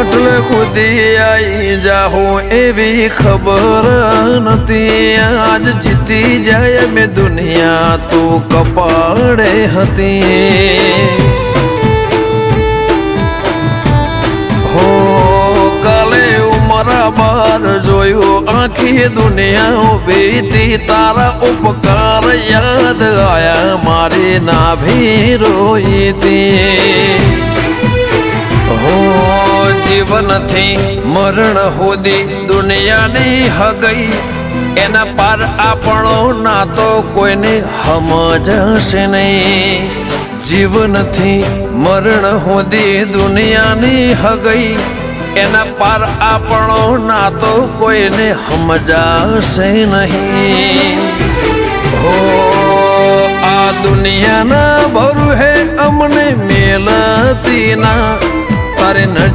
એટલે ખુદી આઈ જાહો એવી ખબર નથી આજ જીતી જાય મેં દુનિયા તું કપાળે હતી હો કાલે ઉમરા બાર જોયું આખી દુનિયા ઉભી તી તારા ઉપકાર યાદ આયા મારી નાભી રોઈ તી હો જીવનથી મરણ સુધી દુનિયાની હગઈ એના પાર આપણો નાતો કોઈને સમજશે નહીં જીવનથી મરણ સુધી દુનિયાની હગઈ એના પાર આપણો નાતો કોઈને સમજાશે નહીં હો આ દુનિયાના ભરું હે અમને મેલતી ના તારે નજર